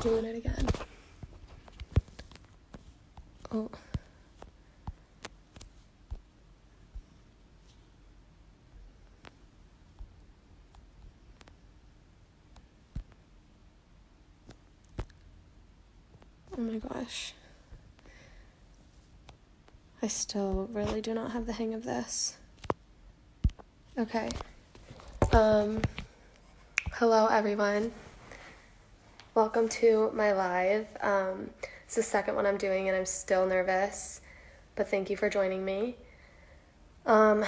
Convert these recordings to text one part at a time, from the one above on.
doing it again. Oh. Oh my gosh. I still really do not have the hang of this. Okay. Hello everyone. Welcome to my live. It's the second one I'm doing and I'm still nervous, but thank you for joining me. I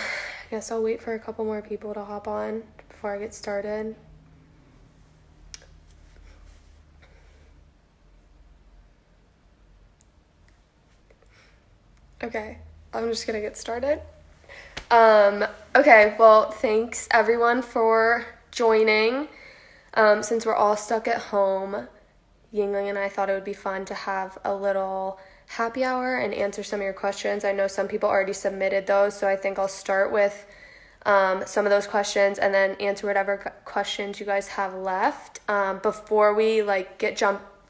guess I'll wait for a couple more people to hop on before I get started. Okay, I'm just gonna get started. Okay, well, thanks everyone for joining. Since we're all stuck at home, Yingling and I thought it would be fun to have a little happy hour and answer some of your questions. I know some people already submitted those, so I think I'll start with some of those questions and then answer whatever questions you guys have left. Before we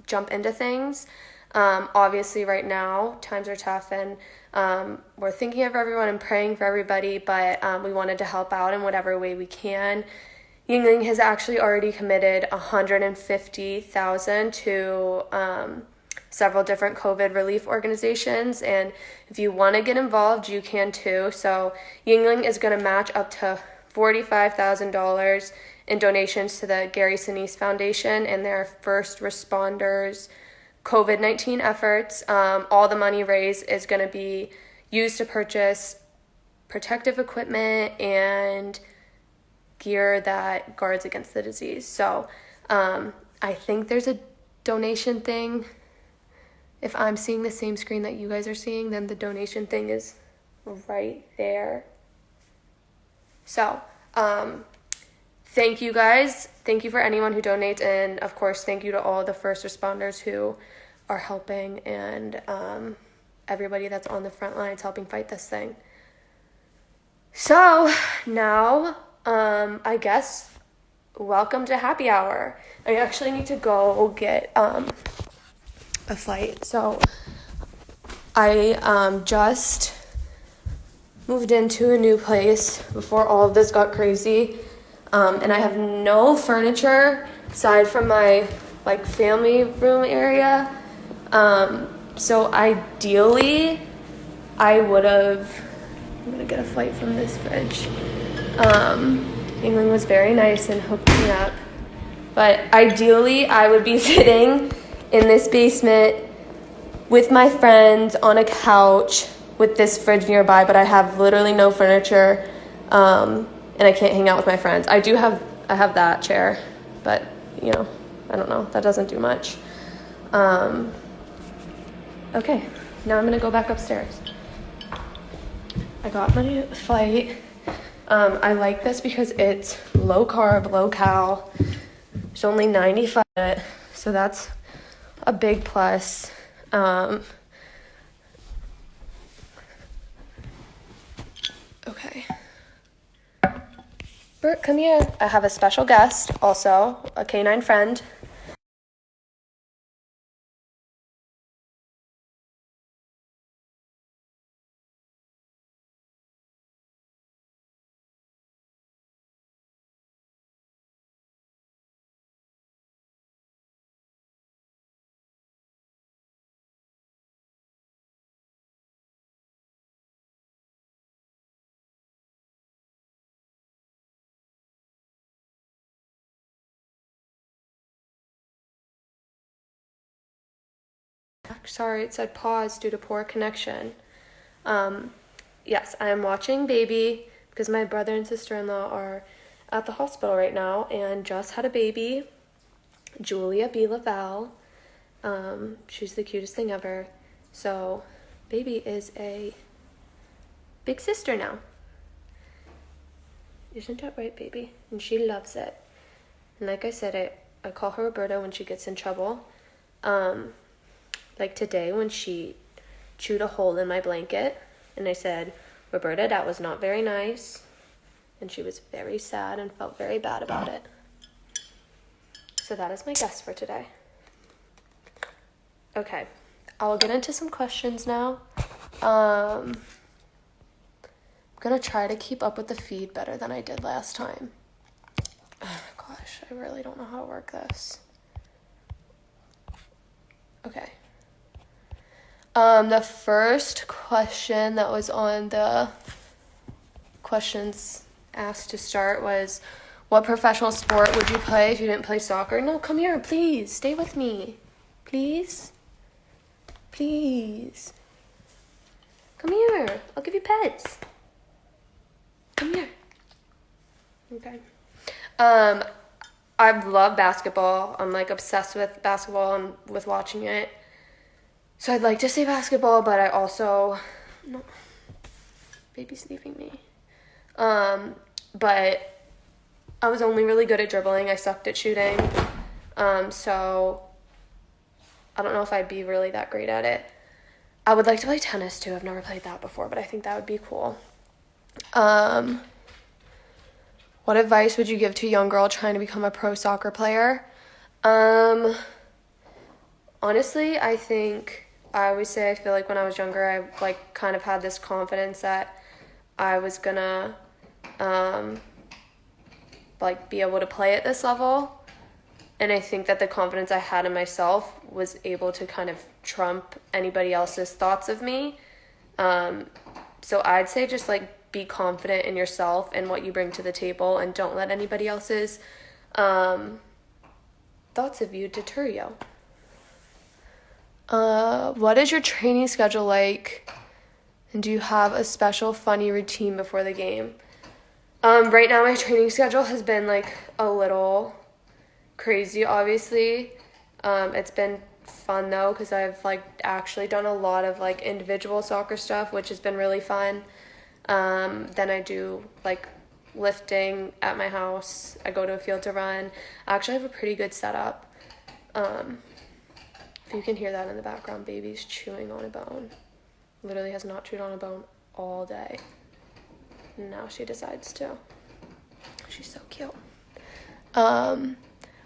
jump into things, obviously right now times are tough and we're thinking of everyone and praying for everybody, but we wanted to help out in whatever way we can. Yingling has actually already committed $150,000 to several different COVID relief organizations, and if you want to get involved, you can too. So Yingling is going to match up to $45,000 in donations to the Gary Sinise Foundation and their first responders COVID-19 efforts. All the money raised is going to be used to purchase protective equipment and gear that guards against the disease. So I think there's a donation thing. If I'm seeing the same screen that you guys are seeing, then the donation thing is right there. So thank you guys. Thank you for anyone who donates, and of course thank you to all the first responders who are helping and everybody that's on the front lines helping fight this thing. So now I guess welcome to happy hour. I actually need to go get a flight. So I just moved into a new place before all of this got crazy, and I have no furniture aside from my family room area. So ideally I would have, I'm gonna get a flight from this fridge. England was very nice and hooked me up, but ideally I would be sitting in this basement with my friends on a couch with this fridge nearby, but I have literally no furniture, and I can't hang out with my friends. I have that chair, but I don't know, that doesn't do much. Okay, now I'm gonna go back upstairs. I got my flight. I like this because it's low carb, low cal. There's only 95, so that's a big plus. Okay. Bert, come here. I have a special guest, also a canine friend. Sorry, it said pause due to poor connection. Yes, I am watching baby because my brother and sister-in-law are at the hospital right now and just had a baby, Julia B. Lavelle. She's the cutest thing ever. So baby is a big sister now. Isn't that right, baby? And she loves it. And like I said, I call her Roberta when she gets in trouble. Like today when she chewed a hole in my blanket and I said, Roberta, that was not very nice. And she was very sad and felt very bad about it. So that is my guest for today. Okay, I'll get into some questions now. I'm gonna try to keep up with the feed better than I did last time. Oh, gosh, I really don't know how to work this. Okay. The first question that was on the questions asked to start was, what professional sport would you play if you didn't play soccer? No, come here, please. Stay with me. Please. Please. Come here. I'll give you pets. Come here. Okay. I love basketball. I'm like obsessed with basketball and with watching it. So I'd like to say basketball, but I also, no, baby's leaving me. But I was only really good at dribbling. I sucked at shooting. So I don't know if I'd be really that great at it. I would like to play tennis too. I've never played that before, but I think that would be cool. What advice would you give to a young girl trying to become a pro soccer player? Honestly, I think I always say I feel like when I was younger, I like kind of had this confidence that I was gonna like be able to play at this level. And I think that the confidence I had in myself was able to kind of trump anybody else's thoughts of me. So I'd say just like be confident in yourself and what you bring to the table, and don't let anybody else's thoughts of you deter you. What is your training schedule like? And do you have a special funny routine before the game? Right now my training schedule has been like a little crazy, obviously. It's been fun though, because I've like actually done a lot of like individual soccer stuff, which has been really fun. Then I do like lifting at my house. I go to a field to run. I actually have a pretty good setup. If you can hear that in the background, baby's chewing on a bone. Literally has not chewed on a bone all day. Now she decides to. She's so cute.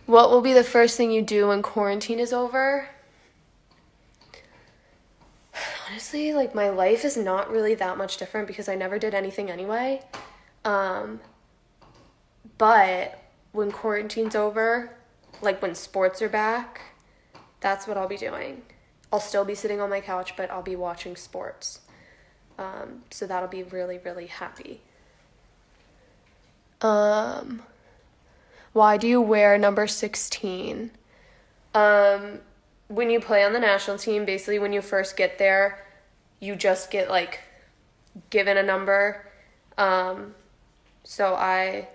What will be the first thing you do when quarantine is over? Honestly, like my life is not really that much different because I never did anything anyway. But when quarantine's over, like when sports are back, that's what I'll be doing. I'll still be sitting on my couch, but I'll be watching sports. So that'll be really, really happy. Why do you wear number 16? When you play on the national team, basically when you first get there, you just get like given a number. So I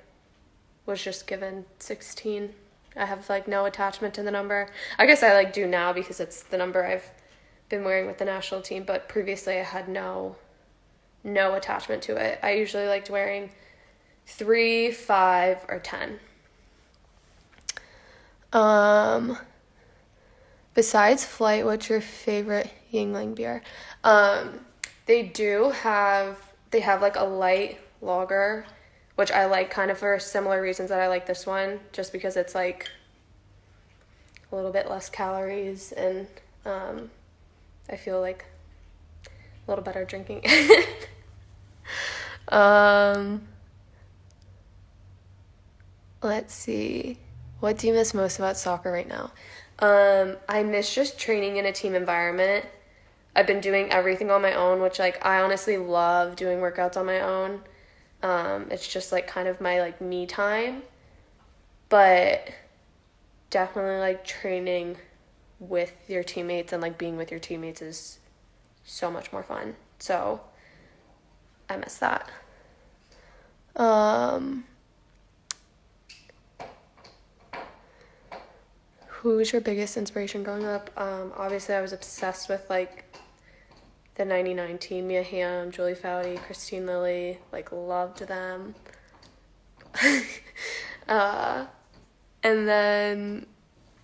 was just given 16. I have like no attachment to the number. I guess I like do now because it's the number I've been wearing with the national team, but previously I had no attachment to it. I usually liked wearing 3, 5, or 10. Besides Flight, what's your favorite Yingling beer? They have like a light lager, which I like kind of for similar reasons that I like this one, just because it's like a little bit less calories and I feel like a little better drinking it. Let's see. What do you miss most about soccer right now? I miss just training in a team environment. I've been doing everything on my own, which like I honestly love doing workouts on my own. It's just like kind of my like me time. But definitely like training with your teammates and like being with your teammates is so much more fun. So I miss that. Who was your biggest inspiration growing up? Obviously I was obsessed with like the 99 team, Mia Hamm, Julie Foudy, Christine Lilly, like loved them. And then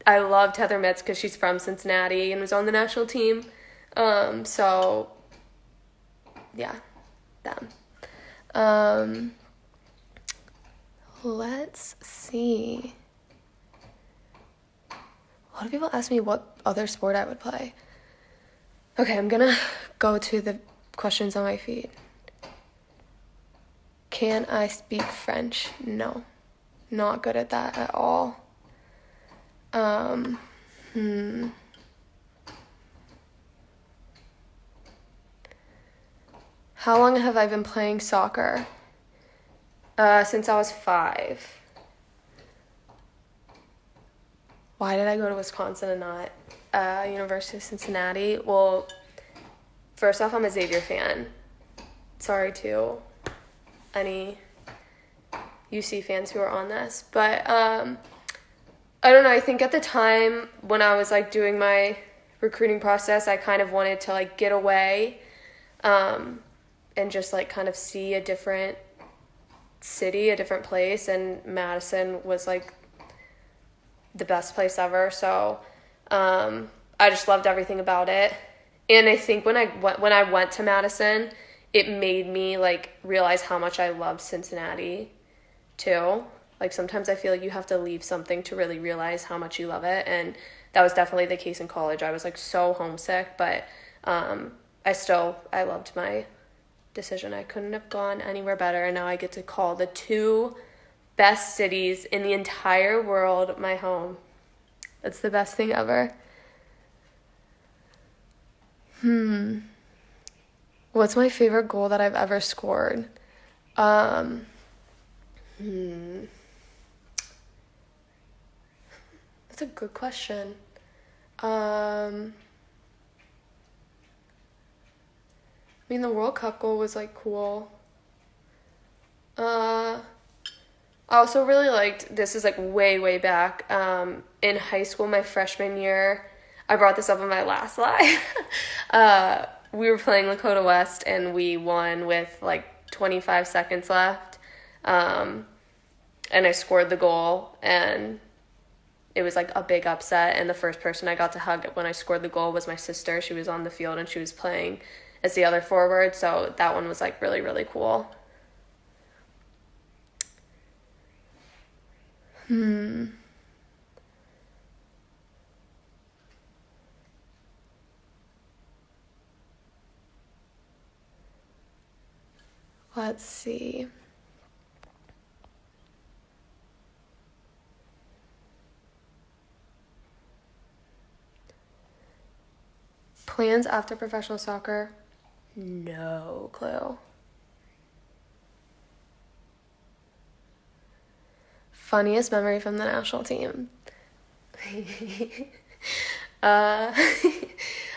I loved Heather Mitz because she's from Cincinnati and was on the national team. So yeah, them. Let's see. A lot of people ask me what other sport I would play. Okay, I'm gonna go to the questions on my feed. Can I speak French? No. Not good at that at all. How long have I been playing soccer? Since I was 5. Why did I go to Wisconsin and not University of Cincinnati? Well, first off, I'm a Xavier fan. Sorry to any UC fans who are on this. But I don't know. I think at the time when I was like doing my recruiting process, I kind of wanted to like get away and just like kind of see a different city, a different place. And Madison was like the best place ever. So I just loved everything about it. And I think when I went to Madison, it made me like realize how much I love Cincinnati too. Like sometimes I feel like you have to leave something to really realize how much you love it. And that was definitely the case in college. I was like so homesick, but I loved my decision. I couldn't have gone anywhere better. And now I get to call the 2 best cities in the entire world my home. That's the best thing ever. What's my favorite goal that I've ever scored? That's a good question. I mean, the World Cup goal was like cool. I also really liked, this is like way back, in high school, my freshman year, I brought this up in my last live. We were playing Lakota West and we won with like 25 seconds left. And I scored the goal and it was like a big upset. And the first person I got to hug when I scored the goal was my sister. She was on the field and she was playing as the other forward. So that one was like really cool. Let's see. Plans after professional soccer? No clue. Funniest memory from the national team? I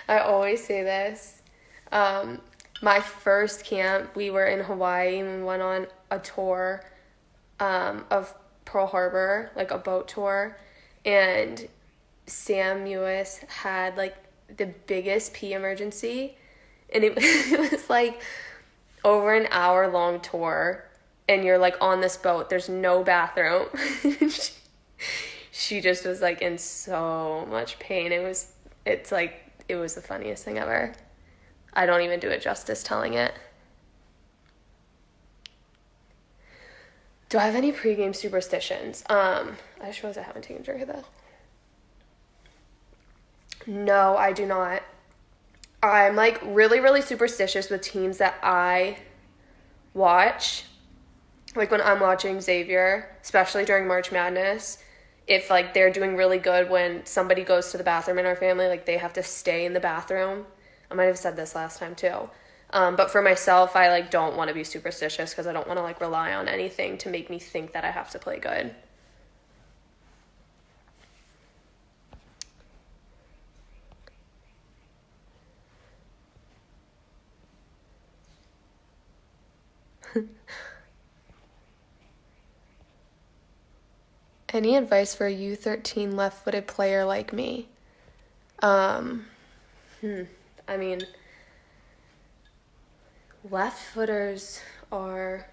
always say this. My first camp, we were in Hawaii and we went on a tour of Pearl Harbor, like a boat tour. And Sam Mewis had like the biggest pee emergency. And it was like over an hour long tour. And you're like on this boat. There's no bathroom. She just was like in so much pain. It was the funniest thing ever. I don't even do it justice telling it. Do I have any pregame superstitions? I just realized I haven't taken a drink of that. No, I do not. I'm like really superstitious with teams that I watch. Like when I'm watching Xavier, especially during March Madness, if like they're doing really good when somebody goes to the bathroom in our family, like they have to stay in the bathroom. I might have said this last time too. But for myself, I like don't want to be superstitious because I don't want to like rely on anything to make me think that I have to play good. Any advice for a U13 left-footed player like me? I mean, left-footers are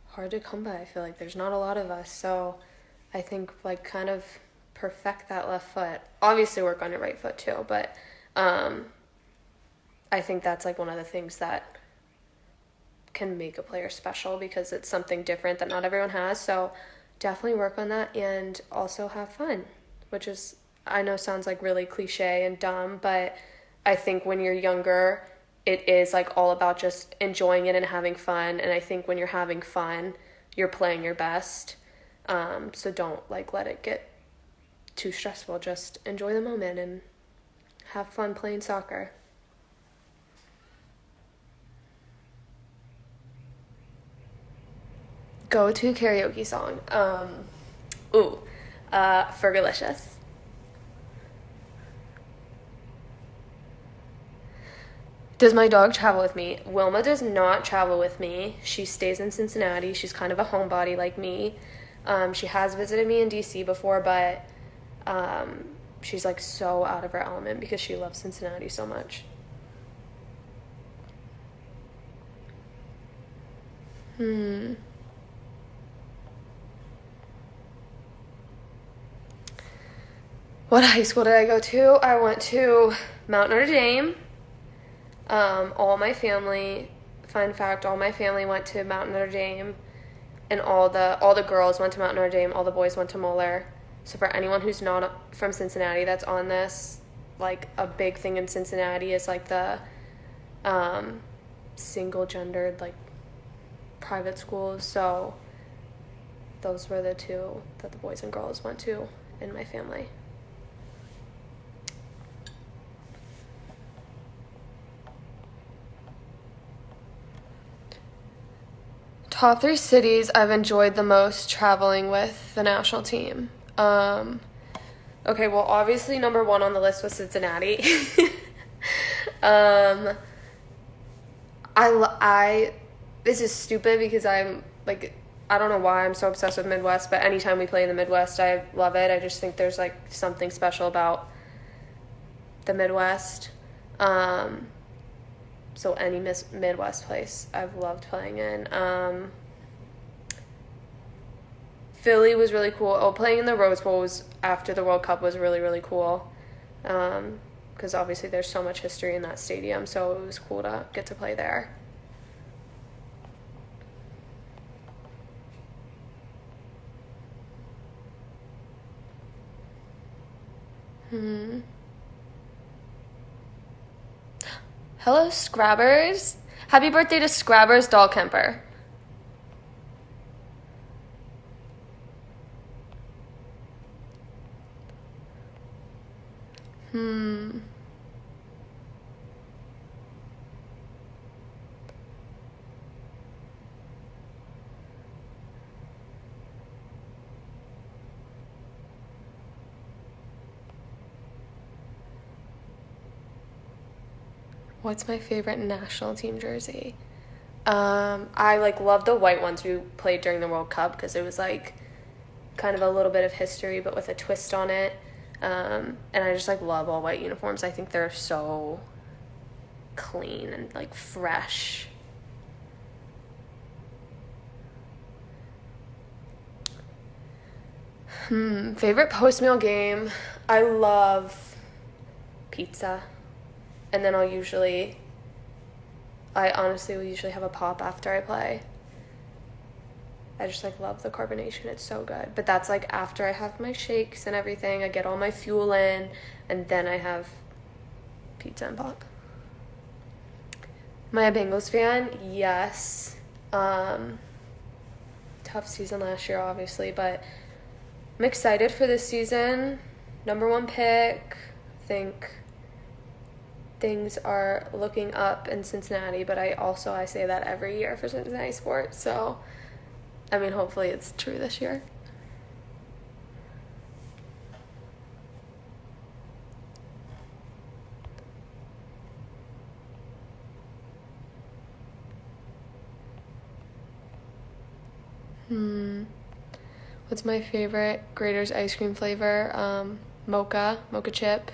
hard to come by. I feel like there's not a lot of us, so I think like kind of perfect that left foot. Obviously work on your right foot too, but I think that's like one of the things that can make a player special because it's something different that not everyone has. So definitely work on that and also have fun, which is, I know sounds like really cliche and dumb, but I think when you're younger, it is like all about just enjoying it and having fun. And I think when you're having fun, you're playing your best. So don't like let it get too stressful. Just enjoy the moment and have fun playing soccer. Go to karaoke song. Ooh, Fergalicious. Does my dog travel with me? Wilma does not travel with me. She stays in Cincinnati. She's kind of a homebody like me. She has visited me in DC before, but she's like so out of her element because she loves Cincinnati so much. What high school did I go to? I went to Mount Notre Dame. All my family, fun fact, all my family went to Mount Notre Dame, and all the girls went to Mount Notre Dame, all the boys went to Moeller. So for anyone who's not from Cincinnati that's on this, like a big thing in Cincinnati is like the single gendered like private schools. So those were the two that the boys and girls went to in my family. Top 3 cities I've enjoyed the most traveling with the national team. Okay, well, obviously number 1 on the list was Cincinnati. This is stupid because I'm like, I don't know why I'm so obsessed with Midwest, but anytime we play in the Midwest, I love it. I just think there's like something special about the Midwest. So any Midwest place I've loved playing in. Philly was really cool. Oh, playing in the Rose Bowl was after the World Cup was really, really cool. Because obviously there's so much history in that stadium, so it was cool to get to play there. Hello, Scrabbers. Happy birthday to Scrabbers Dahlkemper. What's my favorite national team jersey? I like love the white ones we played during the World Cup because it was like kind of a little bit of history but with a twist on it. And I just like love all white uniforms. I think they're so clean and like fresh. Favorite post-meal game? I love pizza. And then I honestly will usually have a pop after I play. I just like love the carbonation. It's so good. But that's like after I have my shakes and everything. I get all my fuel in, and then I have pizza and pop. Am I a Bengals fan? Yes. Tough season last year, obviously, but I'm excited for this season. Number 1 pick. I think things are looking up in Cincinnati, but I say that every year for Cincinnati sports, so I mean hopefully it's true this year. What's my favorite Grater's ice cream flavor? Mocha chip.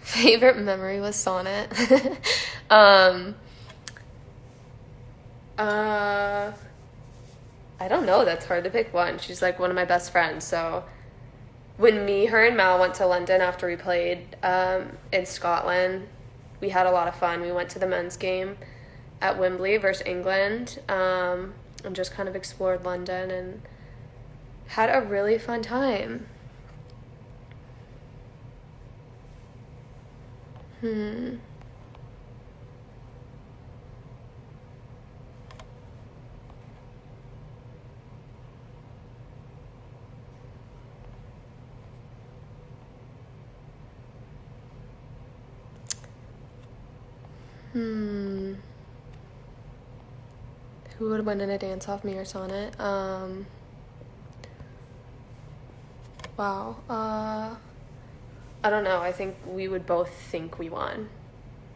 Favorite memory was Sonnet. I don't know. That's hard to pick one. She's like one of my best friends. So when her and Mal went to London after we played in Scotland, we had a lot of fun. We went to the men's game at Wembley versus England, and just kind of explored London and had a really fun time. Who would win in a dance-off, me or Sonnet? Wow. I don't know. I think we would both think we won.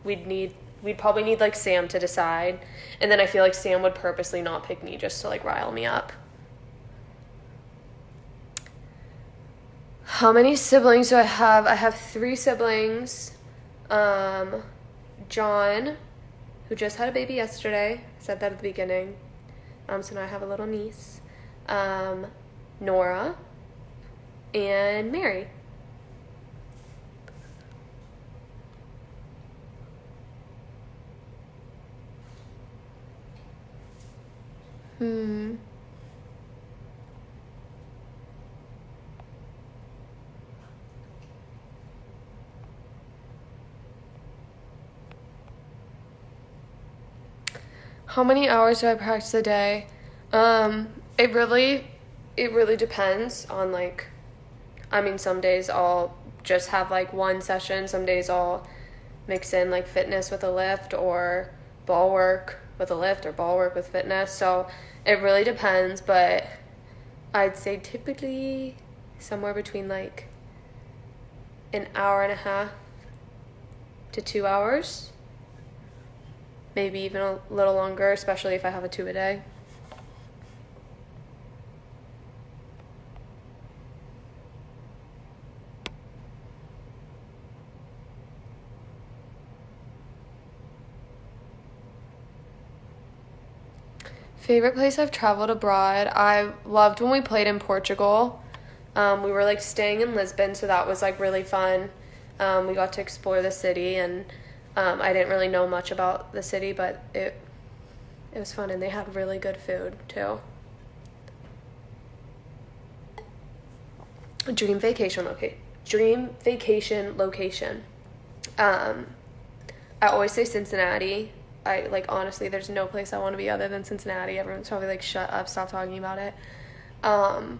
We'd probably need like Sam to decide, and then I feel like Sam would purposely not pick me just to like rile me up. How many siblings do I have? I have 3 siblings. John, who just had a baby yesterday. I said that at the beginning. So now I have a little niece. Nora and Mary. How many hours do I practice a day? It really depends on like, I mean, some days I'll just have like one session. Some days I'll mix in like fitness with a lift, or ball work with a lift, or ball work with fitness. So it really depends, but I'd say typically somewhere between like an hour and a half to 2 hours. Maybe even a little longer, especially if I have a 2 a day. Favorite place I've traveled abroad? I loved when we played in Portugal. We were like staying in Lisbon, so that was like really fun. We got to explore the city, and I didn't really know much about the city, but it was fun, and they had really good food too. Dream vacation location. I always say Cincinnati. I like, honestly, there's no place I want to be other than Cincinnati. Everyone's probably like, shut up, stop talking about it. And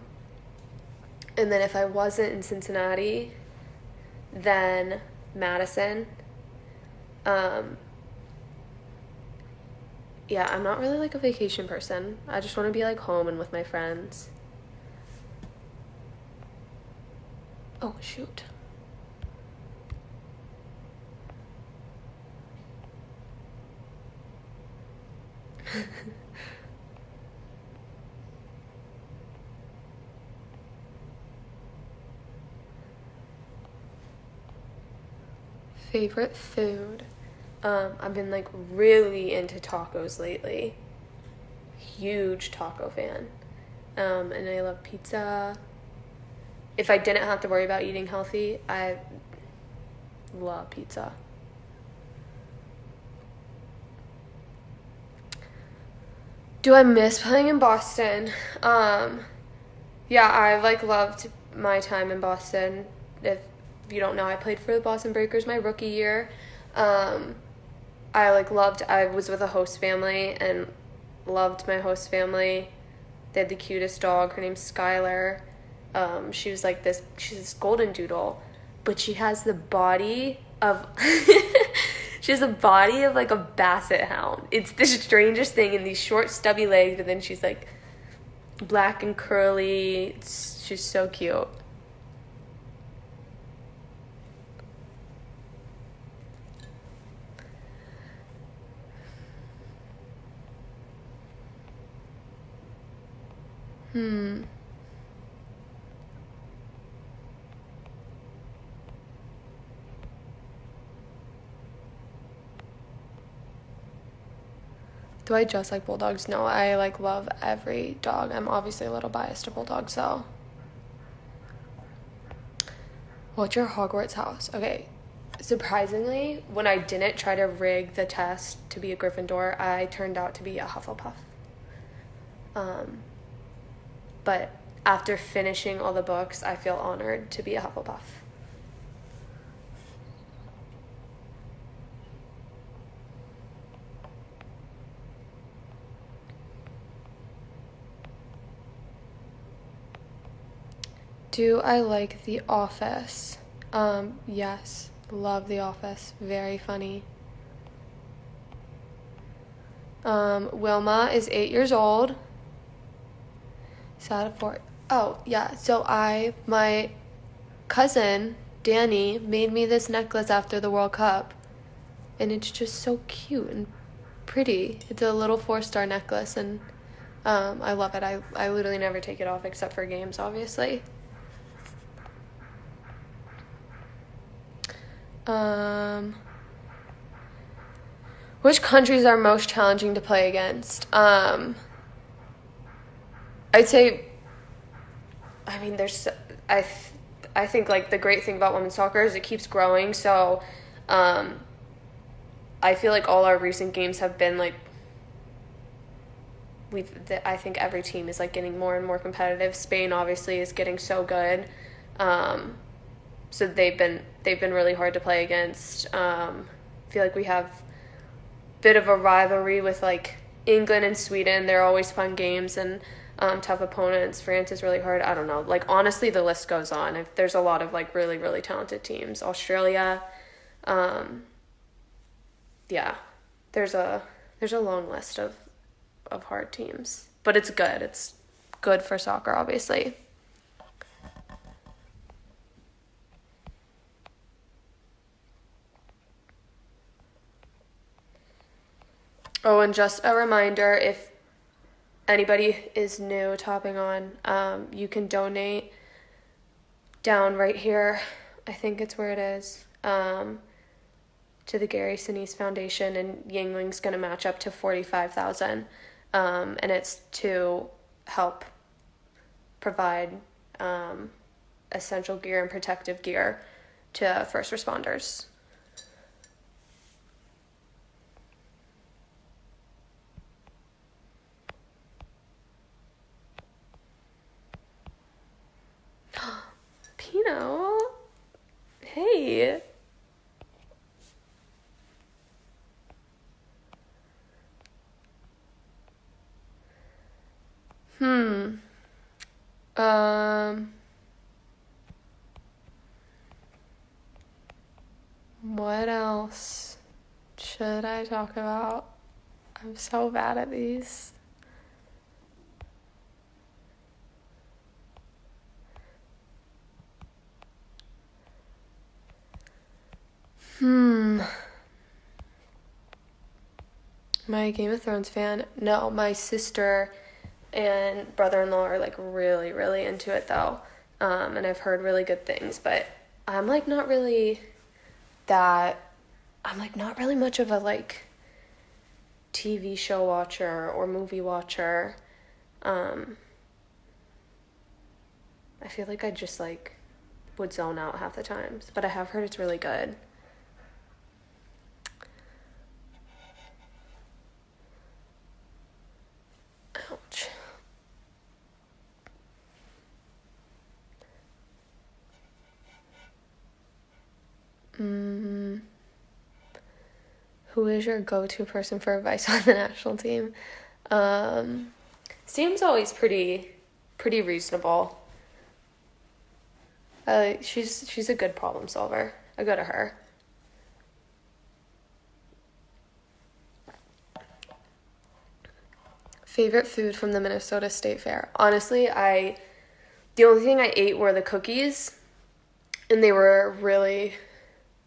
then if I wasn't in Cincinnati, then Madison. Yeah, I'm not really like a vacation person. I just want to be like home and with my friends. Oh, shoot. Favorite food? I've been like really into tacos lately. Huge taco fan. And I love pizza. If I didn't have to worry about eating healthy, I love pizza. Do I miss playing in Boston? Yeah, I like loved my time in Boston. If you don't know, I played for the Boston Breakers my rookie year. I was with a host family and loved my host family. They had the cutest dog. Her name's Skylar. She's this golden doodle, but she has the body of she has the body of like a basset hound. It's the strangest thing, in these short stubby legs, but then she's like black and curly. She's so cute. Do I just like bulldogs? No, I like love every dog. I'm obviously a little biased to bulldogs, so. What's your Hogwarts house? Okay, Surprisingly, when I didn't try to rig the test to be a Gryffindor, I turned out to be a Hufflepuff. Um, but after finishing all the books, I feel honored to be a Hufflepuff. Do I like The Office? Yes. Love The Office. Very funny. Wilma is 8 years old. Sad for. Oh, yeah. So my cousin, Danny, made me this necklace after the World Cup. And it's just so cute and pretty. It's a little 4-star necklace, and I love it. I literally never take it off except for games, obviously. Which countries are most challenging to play against? I'd say, I mean, I think like the great thing about women's soccer is it keeps growing. So, I feel like all our recent games have been like, I think every team is like getting more and more competitive. Spain obviously is getting so good. So they've been really hard to play against. I feel like we have a bit of a rivalry with like England and Sweden. They're always fun games and tough opponents. France is really hard. I don't know. Like honestly, the list goes on. There's a lot of like really really talented teams. Australia, yeah. There's a long list of hard teams, but it's good. It's good for soccer, obviously. Oh, and just a reminder, if anybody is new topping on, you can donate down right here. I think it's where it is. To the Gary Sinise Foundation, and Yingling's going to match up to $45,000, and it's to help provide essential gear and protective gear to first responders. Pino, hey. What else should I talk about? I'm so bad at these. My Game of Thrones fan? No, my sister and brother-in-law are like really, really into it though. And I've heard really good things, but I'm like not really not really much of a like TV show watcher or movie watcher. I feel like I just like would zone out half the times, but I have heard it's really good. Ouch. Who is your go-to person for advice on the national team? Seems always pretty reasonable. She's a good problem solver. I go to her. Favorite food from the Minnesota State Fair? Honestly, the only thing I ate were the cookies, and they were really.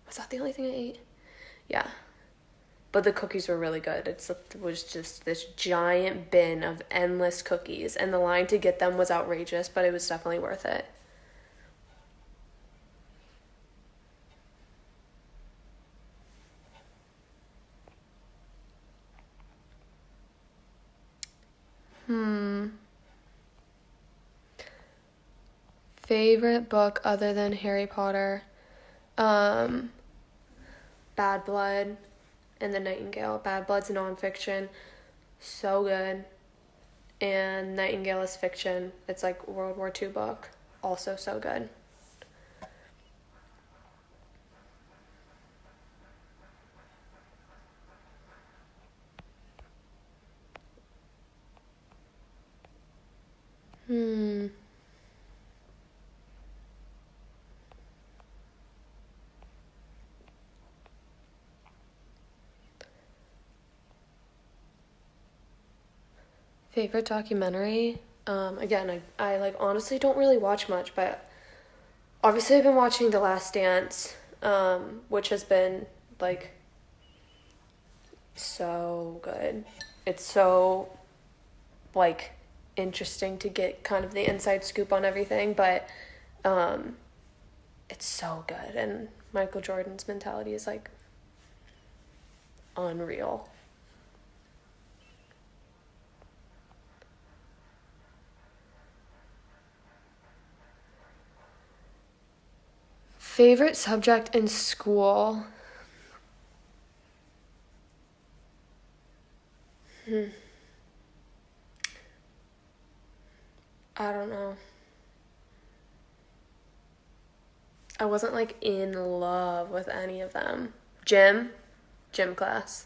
Was that the only thing I ate? Yeah. But the cookies were really good. It was just this giant bin of endless cookies, and the line to get them was outrageous, but it was definitely worth it. Favorite book other than Harry Potter? Bad Blood and The Nightingale. Bad Blood's nonfiction, so good. And Nightingale is fiction. It's like World War II book, also so good. Favorite documentary? Again, I like honestly don't really watch much, but obviously I've been watching The Last Dance, which has been like so good. It's so like interesting to get kind of the inside scoop on everything, but it's so good, and Michael Jordan's mentality is like unreal. Favorite subject in school? I don't know. I wasn't like in love with any of them. Gym class.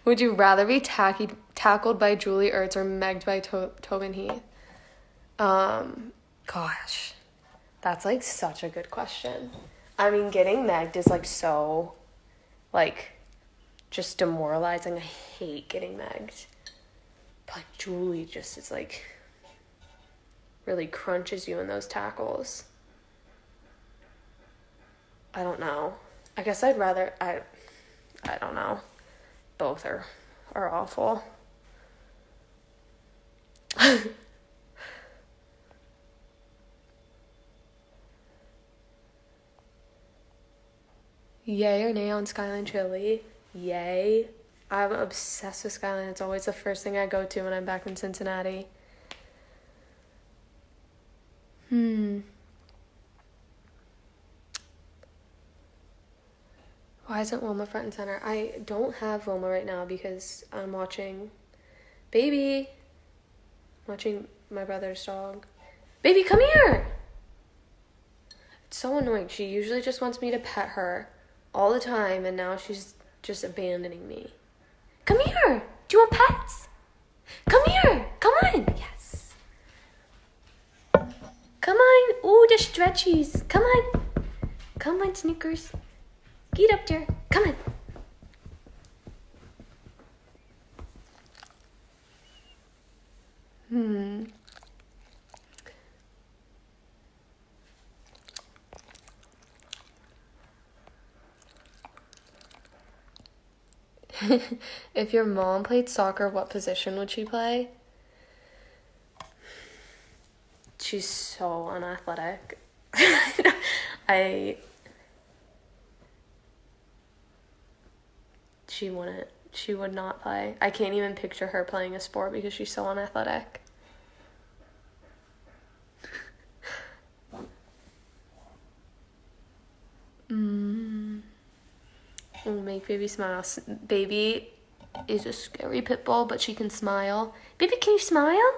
Would you rather be tackled by Julie Ertz or megged by Tobin Heath? Gosh, that's like such a good question. I mean, getting megged is like so, like, just demoralizing. I hate getting megged. But like, Julie just is like, really crunches you in those tackles. I don't know. I guess I'd rather, I don't know. Both are awful. Yay or nay on Skyline Chili? Yay. I'm obsessed with Skyline. It's always the first thing I go to when I'm back in Cincinnati. Why isn't Wilma front and center? I don't have Wilma right now because I'm watching Baby. Watching my brother's dog. Baby, come here! It's so annoying. She usually just wants me to pet her all the time, and now she's just abandoning me. Come here! Do you want pets? Come here! Come on! Yes. Come on! Ooh, the stretchies. Come on! Come on, Snickers. Get up there. Come on. If your mom played soccer, what position would she play? She's so unathletic. She would not play. I can't even picture her playing a sport because she's so unathletic. Oh, make baby smile. Baby is a scary pit bull, but she can smile. Baby, can you smile?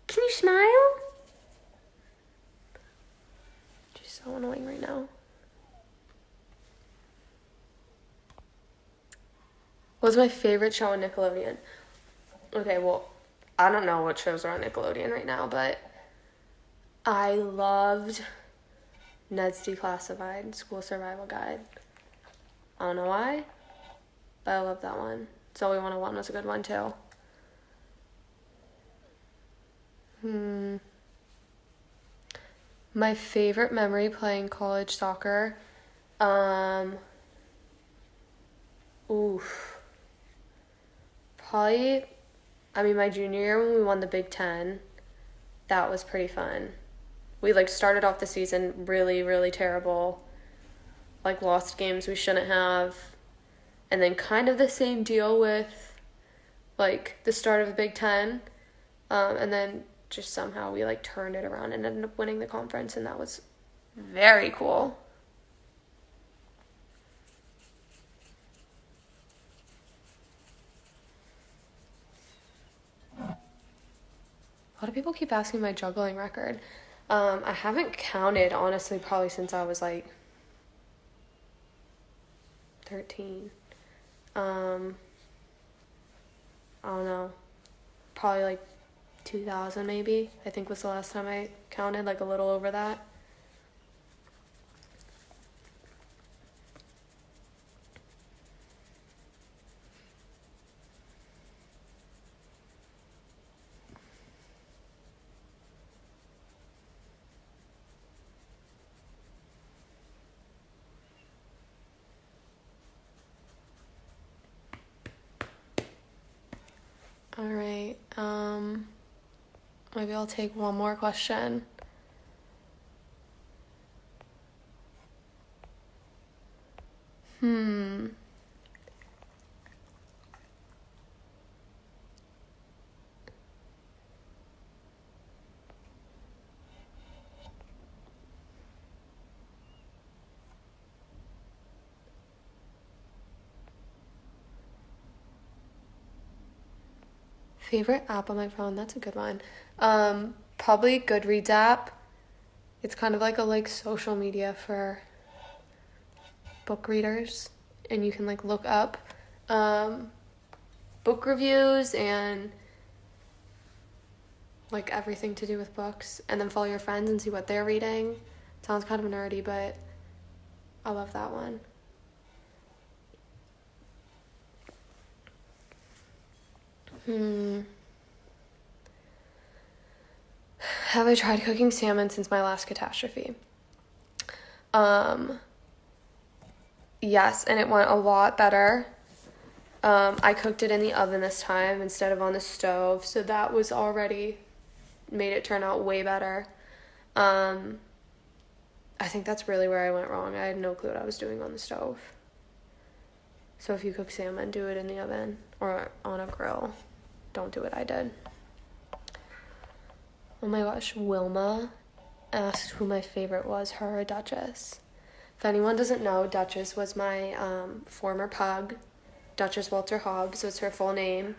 Can you smile? She's so annoying right now. What's my favorite show on Nickelodeon? Okay, well, I don't know what shows are on Nickelodeon right now, but I loved Ned's Declassified School Survival Guide. I don't know why, but I love that one. Zoe 101 was a good one too. My favorite memory playing college soccer. Probably, my junior year when we won the Big Ten, that was pretty fun. We started off the season really, really terrible. Lost games we shouldn't have. And then kind of the same deal with like the start of the Big Ten, and then just somehow we like turned it around and ended up winning the conference, and that was very cool. A lot of people keep asking my juggling record. I haven't counted, honestly, probably since I was like 13. I don't know. Probably like 2000 maybe, I think was the last time I counted, like a little over that. All right, maybe I'll take one more question. Favorite app on my phone? That's a good one. Probably Goodreads app. It's kind of like a social media for book readers, and you can like look up book reviews and like everything to do with books, and then follow your friends and see what they're reading. Sounds kind of nerdy, but I love that one. Have I tried cooking salmon since my last catastrophe? Yes, and it went a lot better. I cooked it in the oven this time instead of on the stove, so that was already made it turn out way better. I think that's really where I went wrong. I had no clue what I was doing on the stove. So if you cook salmon, do it in the oven or on a grill. Don't do what I did. Oh my gosh, Wilma asked who my favorite was, her or Duchess. If anyone doesn't know, Duchess was my former pug. Duchess Walter Hobbs was her full name.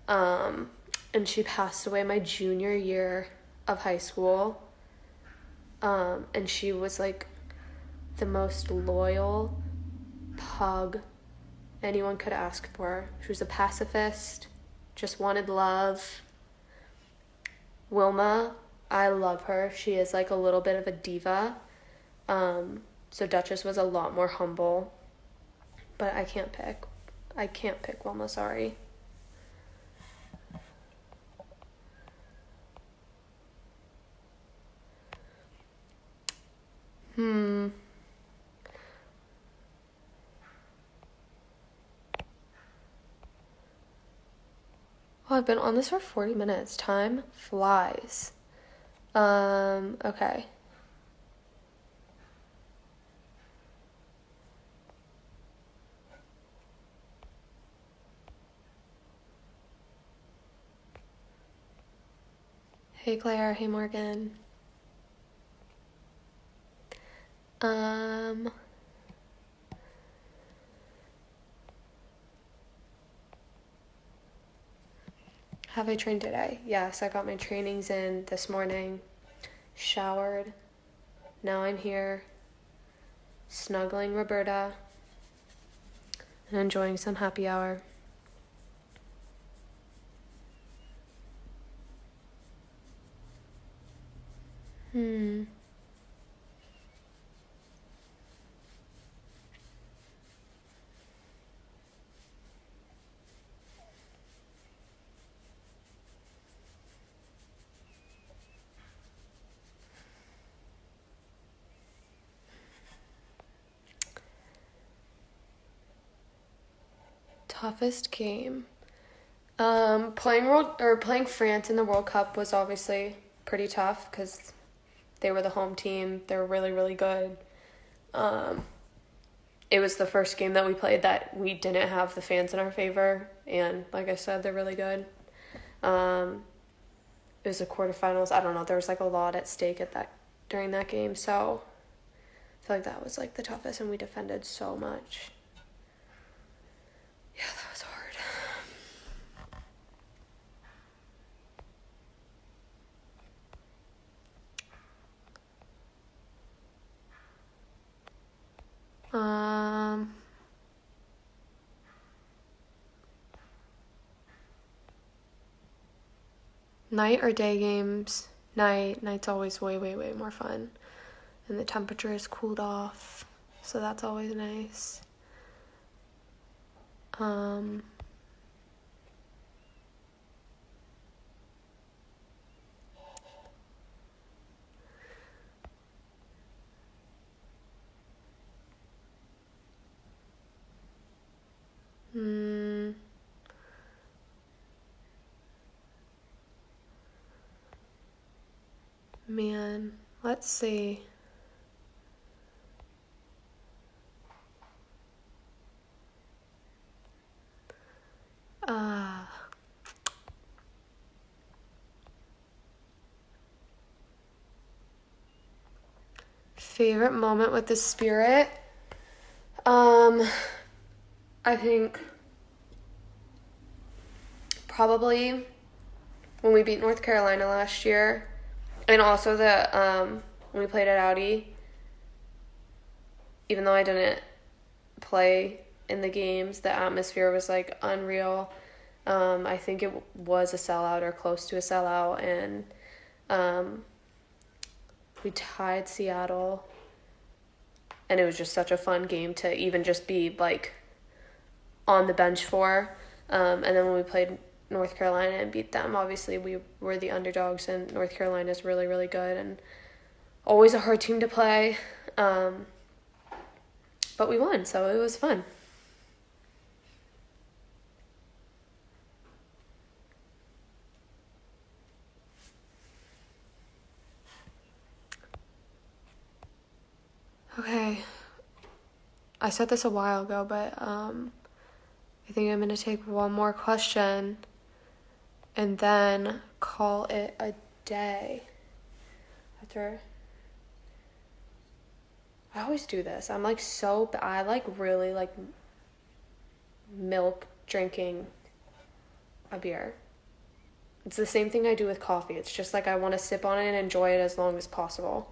And she passed away my junior year of high school. And she was like the most loyal pug anyone could ask for. She was a pacifist, just wanted love. Wilma, I love her. She is like a little bit of a diva. So Duchess was a lot more humble. But I can't pick. I can't pick Wilma, sorry. Oh, I've been on this for 40 minutes. Time flies. Okay. Hey Claire, hey Morgan. Have I trained today? Yes, I got my trainings in this morning, showered. Now I'm here, snuggling Roberta, and enjoying some happy hour. Toughest game. Playing France in the World Cup was obviously pretty tough because they were the home team. They were really, really good. it was the first game that we played that we didn't have the fans in our favor, and like I said, they're really good. It was the quarterfinals. I don't know. There was like a lot at stake during that game, so I feel like that was like the toughest, and we defended so much. Yeah, that was hard. Night or day games? Night's always way, way, way more fun. And the temperature is cooled off, so that's always nice. Man, let's see. Favorite moment with the Spirit? I think probably when we beat North Carolina last year, and also when we played at Audi. Even though I didn't play in the games, the atmosphere was like unreal. I think it was a sellout or close to a sellout, and we tied Seattle, and it was just such a fun game to even just be like on the bench for. And then when we played North Carolina and beat them, obviously we were the underdogs, and North Carolina is really, really good and always a hard team to play. But we won, so it was fun. Okay. I said this a while ago, but I think I'm going to take one more question and then call it a day. I always do this. I'm like I like really like milk drinking a beer. It's the same thing I do with coffee. It's just like I want to sip on it and enjoy it as long as possible.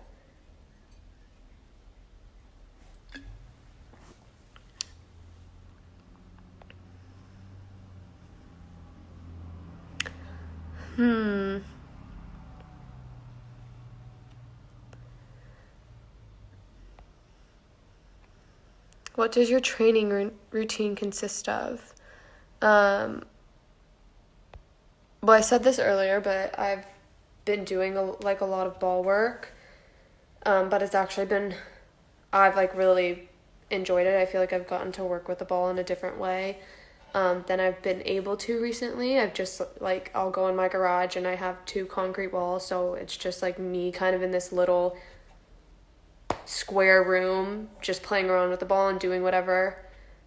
What does your training routine consist of? Well, I said this earlier, but I've been doing a lot of ball work. But it's actually I've like really enjoyed it. I feel like I've gotten to work with the ball in a different way than I've been able to recently. I've just like, I'll go in my garage and I have 2 concrete walls, so it's just like me kind of in this little square room just playing around with the ball and doing whatever.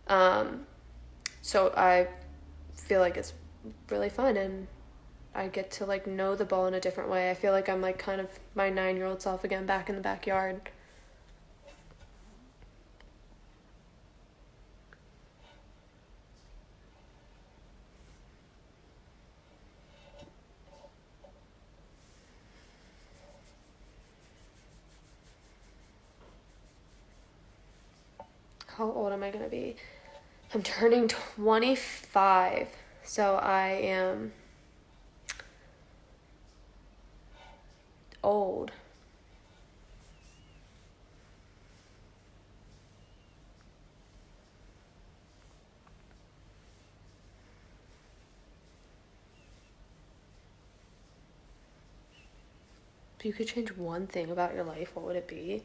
So I feel like it's really fun, and I get to like know the ball in a different way. I feel like I'm like kind of my 9-year-old self again, back in the backyard. How old am I going to be? I'm turning 25, so I am old. If you could change one thing about your life, what would it be?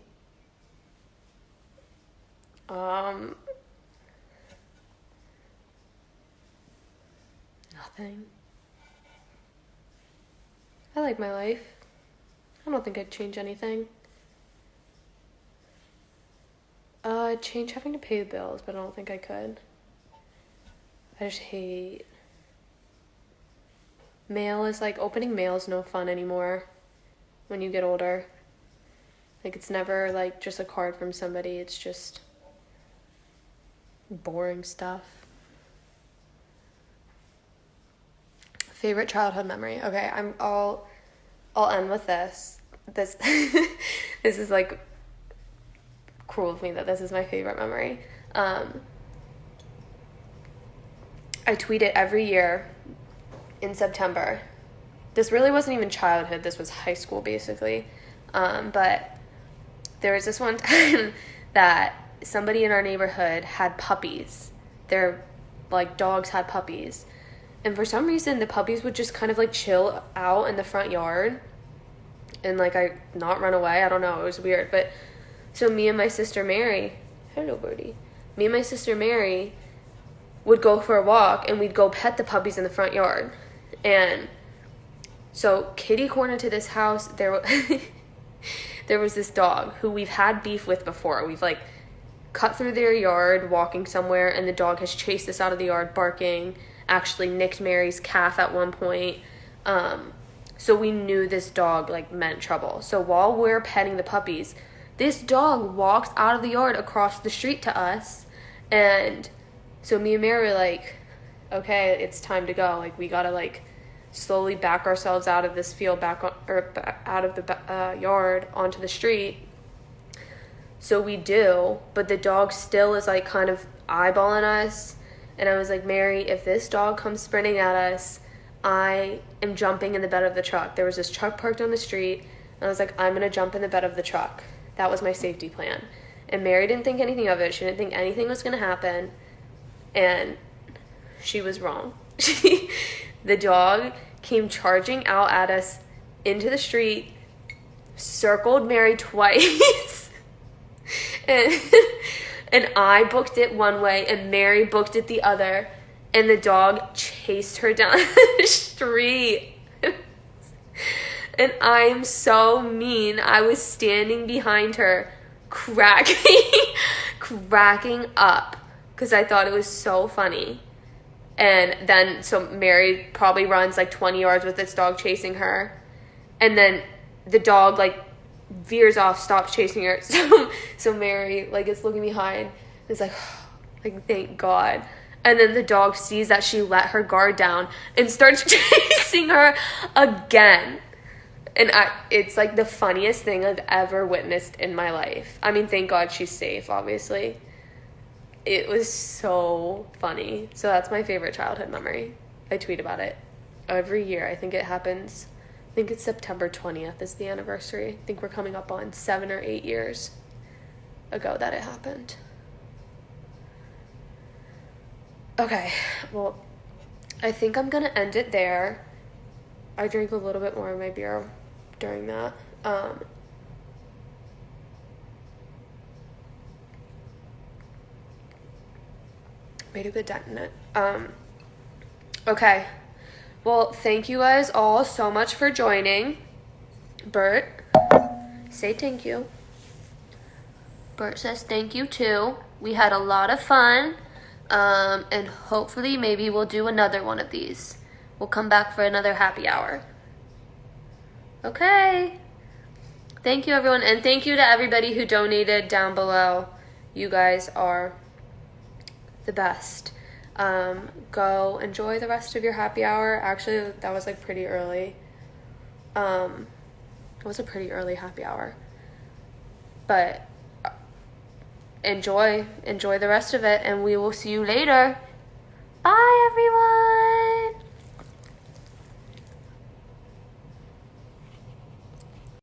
Nothing. I like my life. I don't think I'd change anything. Change having to pay the bills, but I don't think I could. I just hate mail. Is like, opening mail is no fun anymore when you get older. Like, it's never like just a card from somebody. It's just boring stuff. Favorite childhood memory. Okay, I'll end with this. This is like cruel of me that this is my favorite memory. I tweet it every year in September. This really wasn't even childhood. This was high school, basically. But there was this one time that somebody in our neighborhood had puppies. Their, like, dogs had puppies. And for some reason, the puppies would just kind of, like, chill out in the front yard. And, like, not run away. I don't know. It was weird. But so me and my sister Mary, hello, birdie. Me and my sister Mary would go for a walk, and we'd go pet the puppies in the front yard. And so kitty corner to this house, there was this dog who we've had beef with before. We've, like, cut through their yard walking somewhere, and the dog has chased us out of the yard barking, actually nicked Mary's calf at one point. So we knew this dog, like, meant trouble. So while we're petting the puppies, this dog walks out of the yard across the street to us. And so me and Mary were like, okay, it's time to go. Like, we gotta, like, slowly back ourselves out of this field, back out of the yard onto the street. So we do, but the dog still is, like, kind of eyeballing us. And I was like, Mary, if this dog comes sprinting at us, I am jumping in the bed of the truck. There was this truck parked on the street, and I was like, I'm gonna jump in the bed of the truck. That was my safety plan. And Mary didn't think anything of it. She didn't think anything was gonna happen. And she was wrong. The dog came charging out at us into the street, circled Mary twice, and I booked it one way, and Mary booked it the other, and the dog chased her down the street. And I'm so mean. I was standing behind her, cracking up, because I thought it was so funny. And then, so Mary probably runs like 20 yards with this dog chasing her. And then the dog, like, veers off, stops chasing her. So Mary, like, is looking behind. It's like, thank God. And then the dog sees that she let her guard down and starts chasing her again. And it's, like, the funniest thing I've ever witnessed in my life. I mean, thank God she's safe, obviously. It was so funny. So that's my favorite childhood memory. I tweet about it every year. I think it happens. I think it's September 20th is the anniversary. I think we're coming up on 7 or 8 years ago that it happened. Okay, well, I think I'm going to end it there. I drank a little bit more of my beer during that. Made a good dent in it. Okay. Well, thank you guys all so much for joining. Bert, say thank you. Bert says thank you too. We had a lot of fun. And hopefully maybe we'll do another one of these. We'll come back for another happy hour. Okay. Thank you, everyone. And thank you to everybody who donated down below. You guys are the best. Go enjoy the rest of your happy hour. Actually, that was like pretty early. It was a pretty early happy hour. But enjoy the rest of it, and we will see you later. Bye, everyone.